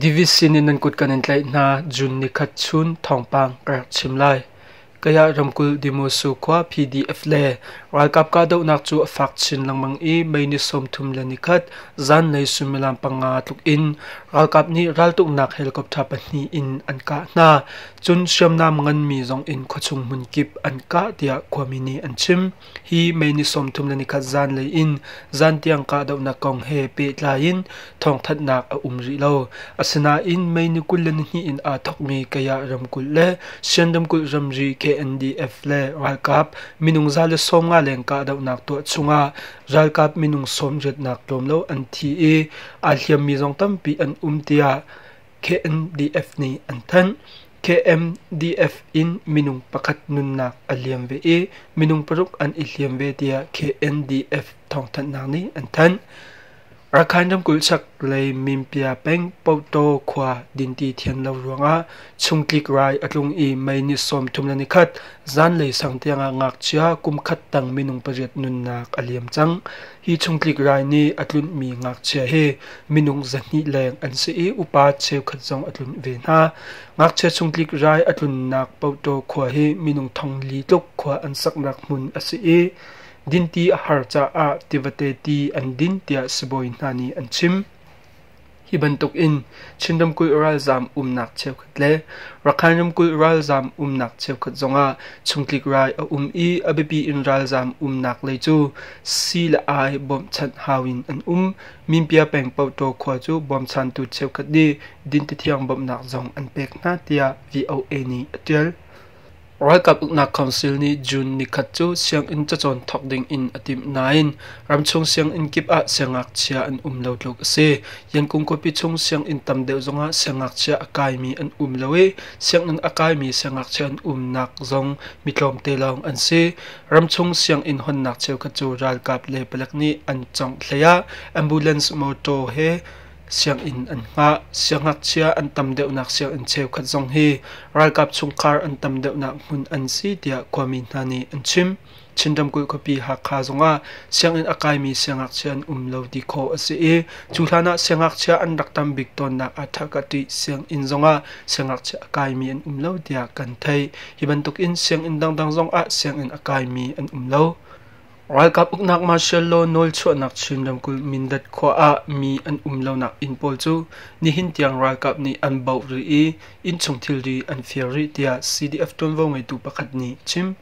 Divisin in kut kanin tlai na jun ni khat chun thongpang kar chimlai kaya ramkul dimusu kwa PDF le World ka do nak chu fak chin langmang I mai ni som thum le ni khat zan nei sumilam panga tuk in World ni ral tuk nak helicopter pani in an ka na chun syam nam ngan mi zong in khochung mun kip an ka tia kwamini an chim hi mai ni som thum le ni khat zan le in zan tiang ka do na kong he pe tlain thong that nak a umri lo asana in mai ni kullen hi in a thok mi kaya ramkul le sendam kul ramri KNDF le World Cup minung zal som nga leng ka daw nak to chunga World Cup minung som jet nak lom lo an thi e a hliam mi zong tampi an umtia KNDF ni an than KMDF in minung pakhat nun nak aliam ve e minung paruk an ihliam ve tia KNDF thong than nak ni an than Rakhine ram kul sak lei mimpia peng poto khwa dinti thian lo ruanga chungklik rai atlung I mai ni som thumlani khat zan lei sangtianga ngak chia kum khat tang minung pajet nun nak aliam chang hi chungklik rai ni atlun mi ngak chia he minung zani leng an se e upa cheu khat zong atlun ve na ngak che chungklik rai atlun nak poto khwa he minung thong li tluk khwa an sak rak mun ase e dinti harcha a tivate ti an din tia siboi nani an chim hibantuk in chindam kul ral zam nak cheu khatle Rakhine kul ral zam nak cheu khat zonga chungklik rai a I abepi in ral zam nak le chu sil ai bom chan hawin an mimpia peng poto khwa chu bom chan tu cheu khat di din ti thiang bom nak zong an pek na tia VOA ni atel World Cup na council ni June ni khat chu siang in chachon thok ding in atim nain ramchung siang in kip a sengak chia an lo tlok se yan kung ko pi chung siang in tam deu zonga sengak chia akai mi an loe siang an akai mi sengak chia an nak zong mitlom te long an se ramchung siang in hon nak cheu khat chu World Cup le palak ni an chong thleya ambulance moto he siang in an nga siangak chia an tam deuh nak siang in cheu khat zong hi World Cup chungkar an tam deuh nak mun an si tia kwami nani an chim chindam kul kopi ha kha zonga siang in akai mi siangak chia an lo di kho ase e chunglana siangak chia an raktam big ton na athakati siang in zonga siangak chia akai mi an lo dia kan thai hibantuk in siang in dang zong a siang in akai mi an lo World Cup uknak martial law nol chu nak chindam kul mindat kho a mi an lo nak in pol chu ni hin tiang World Cup ni an bau ri e in chungthil ri an fiar ri tia CDF ton wo ngai tu pakhat ni chim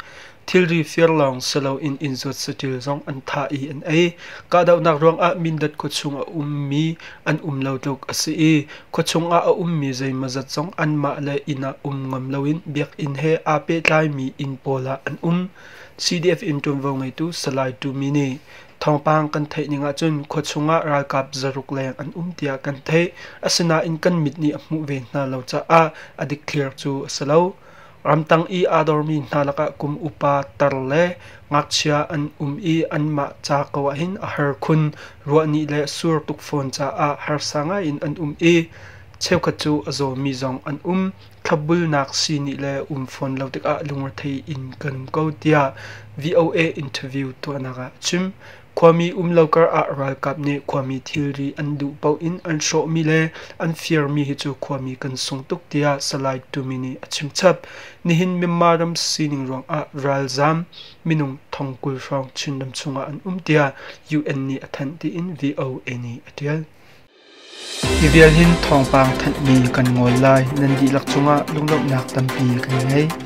thilri fiar long selo in inzot satil zong an tha I an a ka daw nak rong a mindat ko chunga mi an lo tok ase e ko chunga a mi zai mazat zong an ma le ina ngam loin biak in he a pe tlai mi in pola an CDF in tum wo ngai tu salai tu mini thongpang kan thai ninga chun khochunga World Cup zaruk leng an tia kan thai asina in kan mit ni amu ve na lo cha a adik clear chu salo ramtang I ador mi nalaka kum upa tarle ngakchia an I an ma cha kawa hin a har khun ruani le sur tuk phone cha a har sanga in an e cheu khachu azo mi zong an thabul nak si ni le phone lo tek a lungar thei in kan ko tia VOA interview to anaga chim kwami lokar a World Cup ne kwami thilri an du pau in an show mi le an fear mi hi chu kwami kan sung tuk tia salai tu mini achim chap nihin mimaram sining rong a ral zam minung thongkul rong chindam chunga an tia UN ni athan ti in VOA ni atial Ivial hin thongpang than mi kan ngol lai nandi lak chunga lunglok nak tampi kan ngai